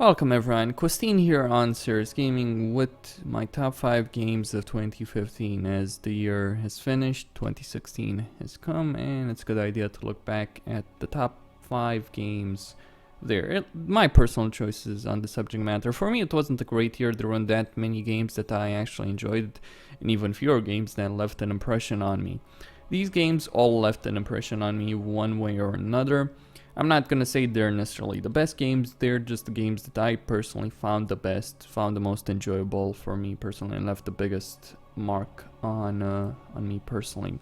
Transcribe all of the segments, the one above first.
Welcome everyone, Costin here on Serious Gaming with my top 5 games of 2015. As the year has finished, 2016 has come, and it's a good idea to look back at the top 5 games there. My personal choices on the subject matter. For me, it wasn't a great year. There weren't that many games that I actually enjoyed, and even fewer games that left an impression on me. These games all left an impression on me one way or another. I'm not gonna say they're necessarily the best games, they're just the games that I personally found the best, found the most enjoyable for me personally, and left the biggest mark on me personally.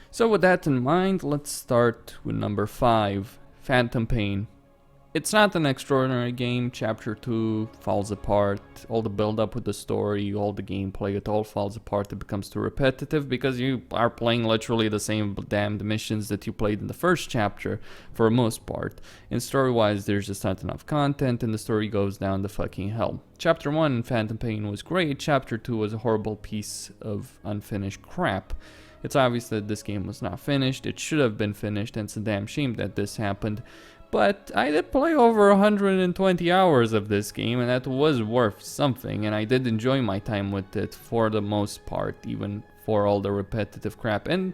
So with that in mind, let's start with number 5, Phantom Pain. It's not an extraordinary game. Chapter 2 falls apart. All the build up with the story, all the gameplay, it all falls apart. It becomes too repetitive because you are playing literally the same damned missions that you played in the first chapter for the most part. And story-wise, there's just not enough content and the story goes down the fucking hell. Chapter 1 in Phantom Pain was great. Chapter 2 was a horrible piece of unfinished crap. It's obvious that this game was not finished. It should have been finished, and it's a damn shame that this happened. But I did play over 120 hours of this game, and that was worth something, and I did enjoy my time with it for the most part, even for all the repetitive crap. And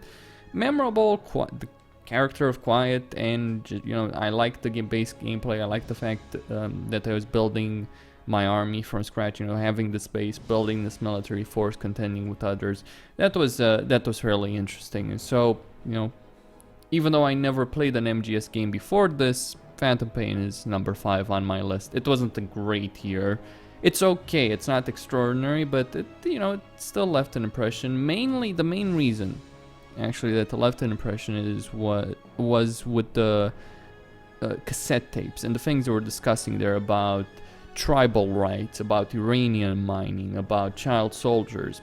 memorable, the character of Quiet, and you know, I liked the base gameplay. I liked the fact that I was building my army from scratch, you know, having the space, building this military force, contending with others. That was really interesting. And so, you know, even though I never played an MGS game before this, Phantom Pain is number 5 on my list. It wasn't a great year. It's okay, it's not extraordinary, but it, you know, it still left an impression. Mainly, the main reason, actually, that it left an impression is what was with the cassette tapes and the things they were discussing there about tribal rights, about uranium mining, about child soldiers,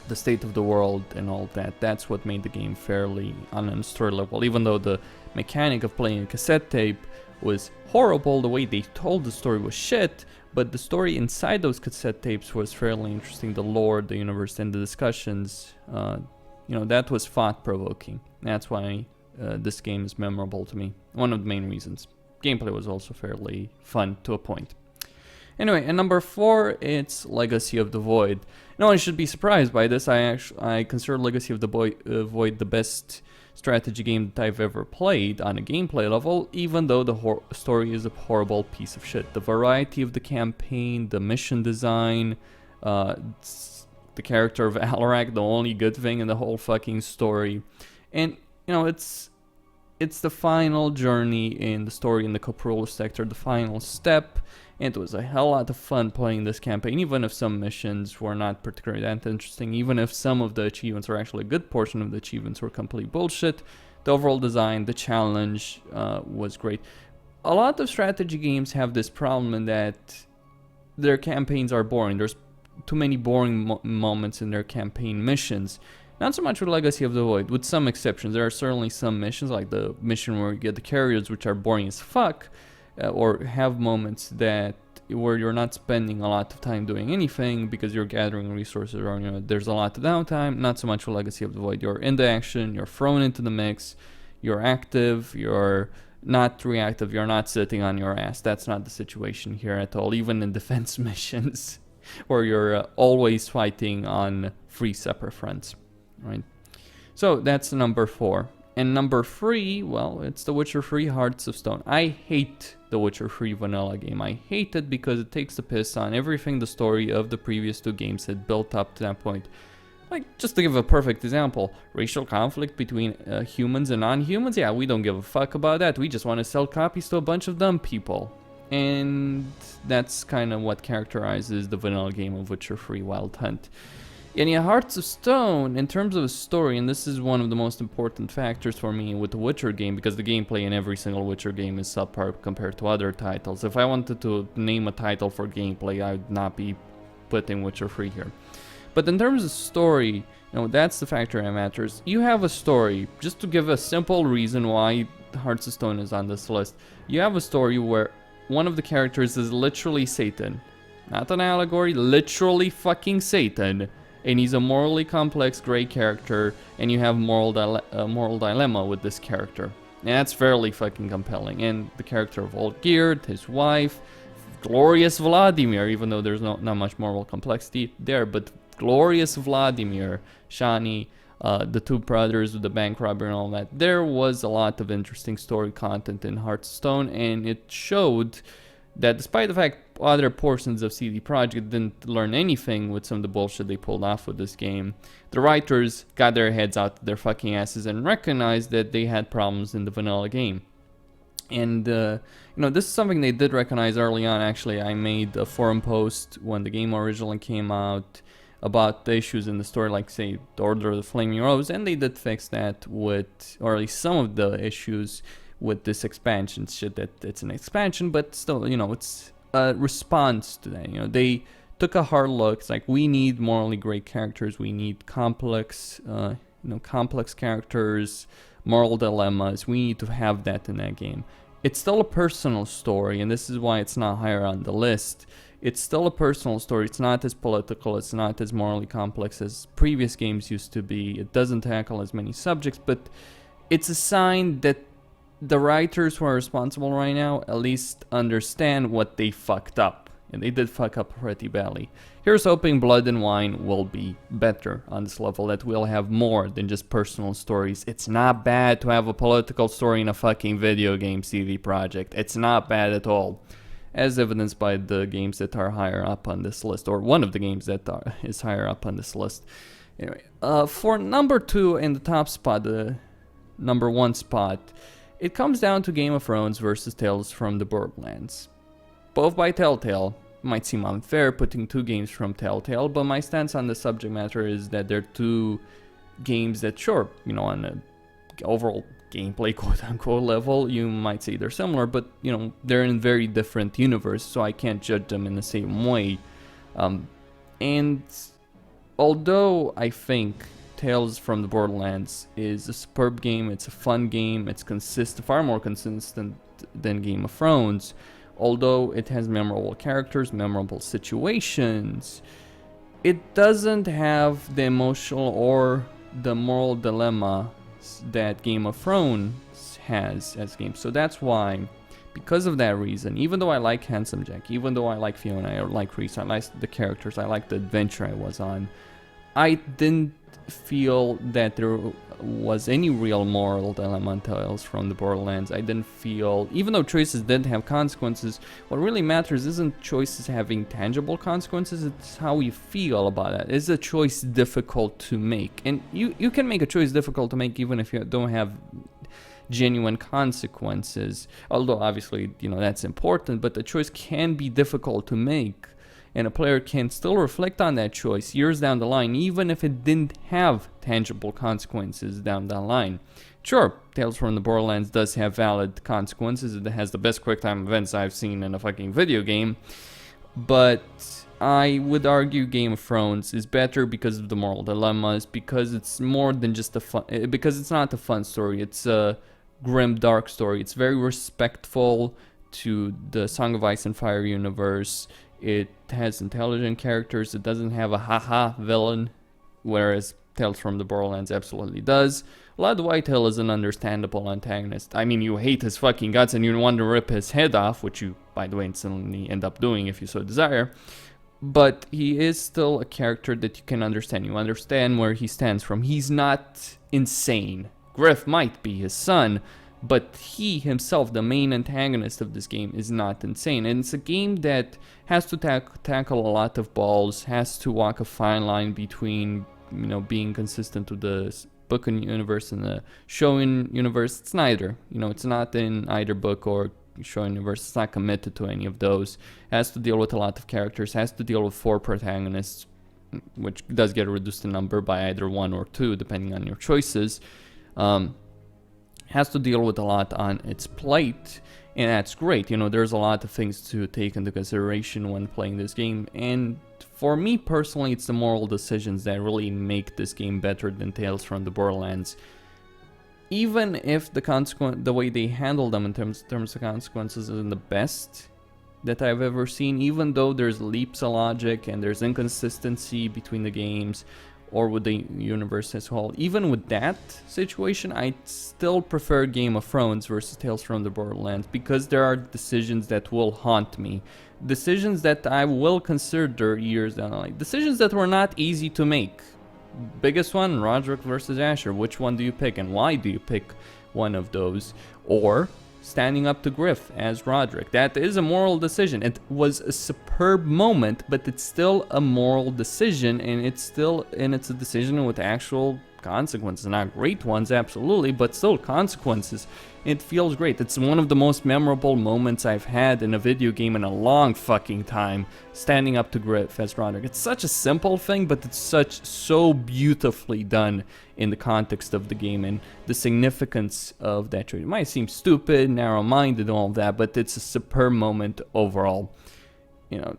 the state of the world and all that. That's what made the game fairly on a story level. Even though the mechanic of playing a cassette tape was horrible, the way they told the story was shit, but the story inside those cassette tapes was fairly interesting. The lore, the universe, and the discussions, you know, that was thought-provoking. That's why this game is memorable to me. One of the main reasons. Gameplay was also fairly fun to a point. Anyway, and number 4, it's Legacy of the Void. No one should be surprised by this. I consider Legacy of the Void the best strategy game that I've ever played on a gameplay level, even though the story is a horrible piece of shit. The variety of the campaign, the mission design, the character of Alarak, the only good thing in the whole fucking story. And, you know, it's the final journey in the story in the Coprolus sector, the final step. And it was a hell lot of fun playing this campaign, even if some missions were not particularly that interesting, even if some of the achievements, or actually a good portion of the achievements, were complete bullshit. The overall design, the challenge was great. A lot of strategy games have this problem in that their campaigns are boring. There's too many boring moments in their campaign missions. Not so much with Legacy of the Void, with some exceptions. There are certainly some missions, like the mission where you get the carriers, which are boring as fuck. Or have moments that where you're not spending a lot of time doing anything because you're gathering resources, or you know, there's a lot of downtime. Not so much for Legacy of the Void. You're in the action, you're thrown into the mix, you're active, you're not reactive, you're not sitting on your ass. That's not the situation here at all, even in defense missions where you're always fighting on 3 separate fronts, right? So that's number 4. And number 3, well, it's The Witcher 3 Hearts of Stone. I hate The Witcher 3 vanilla game. I hate it because it takes the piss on everything the story of the previous 2 games had built up to that point. Like, just to give a perfect example, racial conflict between humans and non-humans? Yeah, we don't give a fuck about that. We just want to sell copies to a bunch of dumb people. And that's kind of what characterizes the vanilla game of Witcher 3 Wild Hunt. And yeah, Hearts of Stone, in terms of a story, and this is one of the most important factors for me with the Witcher game, because the gameplay in every single Witcher game is subpar compared to other titles. If I wanted to name a title for gameplay, I would not be putting Witcher 3 here. But in terms of story, you know, that's the factor that matters. You have a story, just to give a simple reason why Hearts of Stone is on this list. You have a story where one of the characters is literally Satan. Not an allegory, literally fucking Satan. And he's a morally complex gray character, and you have moral dilemma with this character. And that's fairly fucking compelling. And the character of Old Geared, his wife, glorious Vladimir, even though there's not much moral complexity there, but glorious Vladimir, Shani, the two brothers with the bank robbery and all that. There was a lot of interesting story content in Hearthstone, and it showed that despite the fact other portions of CD Projekt didn't learn anything with some of the bullshit they pulled off with this game, the writers got their heads out their fucking asses and recognized that they had problems in the vanilla game. And, this is something they did recognize early on. Actually, I made a forum post when the game originally came out about the issues in the story, like, say, the Order of the Flaming Rose, and they did fix that with, or at least some of the issues with this expansion shit, that it's an expansion, but still, it's a response to that. They took a hard look. It's like, we need morally great characters, we need complex, complex characters, moral dilemmas. We need to have that in that game. It's still a personal story, and this is why it's not higher on the list. It's still a personal story. It's not as political, it's not as morally complex as previous games used to be. It doesn't tackle as many subjects, but it's a sign that the writers who are responsible right now at least understand what they fucked up. And they did fuck up pretty badly. Here's hoping Blood and Wine will be better on this level, that we'll have more than just personal stories. It's not bad to have a political story in a fucking video game, CD Projekt. It's not bad at all. As evidenced by the games that are higher up on this list, or one of the games that is higher up on this list. Anyway, for number 2 in the top spot, the number 1 spot, it comes down to Game of Thrones versus Tales from the Borderlands. Both by Telltale. Might seem unfair putting 2 games from Telltale, but my stance on the subject matter is that they're 2 games that, sure, on the overall gameplay quote-unquote level, you might say they're similar, but, they're in very different universes, so I can't judge them in the same way. And although I think Tales from the Borderlands is a superb game, it's a fun game, it's far more consistent than Game of Thrones, although it has memorable characters, memorable situations, it doesn't have the emotional or the moral dilemma that Game of Thrones has as games. So that's why, because of that reason, even though I like Handsome Jack, even though I like Fiona, I like Reese, I like the characters, I like the adventure I was on, I didn't feel that there was any real moral dilemma in Tales from the Borderlands. I didn't feel, even though choices did have consequences, what really matters isn't choices having tangible consequences, it's how you feel about it. Is a choice difficult to make? And you can make a choice difficult to make even if you don't have genuine consequences, although obviously, that's important, but the choice can be difficult to make. And a player can still reflect on that choice years down the line, even if it didn't have tangible consequences down the line. Sure, Tales from the Borderlands does have valid consequences. It has the best QuickTime events I've seen in a fucking video game. But I would argue Game of Thrones is better because of the moral dilemmas, because it's more than just because it's not a fun story. It's a grim, dark story. It's very respectful to the Song of Ice and Fire universe. It has intelligent characters. It doesn't have a haha villain, whereas Tales from the Borderlands absolutely does. Lad Whitehill is an understandable antagonist. I mean, you hate his fucking guts and you want to rip his head off, which you, by the way, instantly end up doing if you so desire. But he is still a character that you can understand. You understand where he stands from. He's not insane. Griff might be his son, but he himself, the main antagonist of this game, is not insane. And it's a game that has to tackle a lot of balls, has to walk a fine line between, being consistent to the book universe and the show universe. It's neither. It's not in either book or show universe. It's not committed to any of those. It has to deal with a lot of characters, has to deal with 4 protagonists, which does get reduced in number by either 1 or 2, depending on your choices. Has to deal with a lot on its plate, and that's great. There's a lot of things to take into consideration when playing this game, and for me personally, it's the moral decisions that really make this game better than Tales from the Borderlands. Even if the way they handle them in terms of consequences isn't the best that I've ever seen, even though there's leaps of logic and there's inconsistency between the games, or with the universe as a whole. Even with that situation, I still prefer Game of Thrones versus Tales from the Borderlands, because there are decisions that will haunt me. Decisions that I will consider years down the line. Decisions that were not easy to make. Biggest one, Roderick versus Asher. Which one do you pick, and why do you pick one of those? Or standing up to Griff as Roderick. That is a moral decision. It was a superb moment, but it's still a moral decision, and it's a decision with actual consequences. Not great ones, absolutely, but still consequences. It feels great. It's one of the most memorable moments I've had in a video game in a long fucking time, standing up to Griff as Roderick. It's such a simple thing, but it's so beautifully done in the context of the game and the significance of that trait. It might seem stupid, narrow-minded, and all of that, but it's a superb moment overall. You know,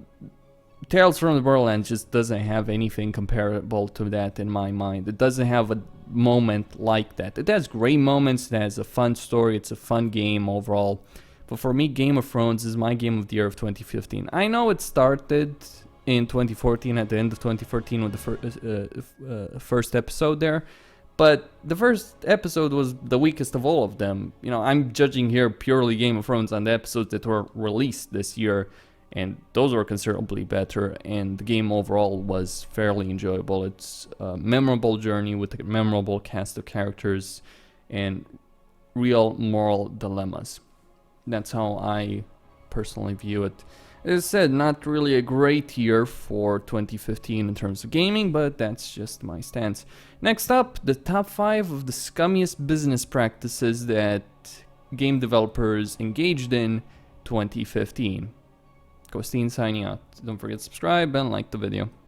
Tales from the Borderlands just doesn't have anything comparable to that in my mind. It doesn't have a moment like that. It has great moments, it has a fun story, it's a fun game overall. But for me, Game of Thrones is my game of the year of 2015. I know it started in 2014, at the end of 2014 with the first episode there. But the first episode was the weakest of all of them. You know, I'm judging here purely Game of Thrones on the episodes that were released this year, and those were considerably better, and the game overall was fairly enjoyable. It's a memorable journey with a memorable cast of characters and real moral dilemmas. That's how I personally view it. As I said, not really a great year for 2015 in terms of gaming, but that's just my stance. Next up, the top 5 of the scummiest business practices that game developers engaged in 2015. Costin signing out. Don't forget to subscribe and like the video.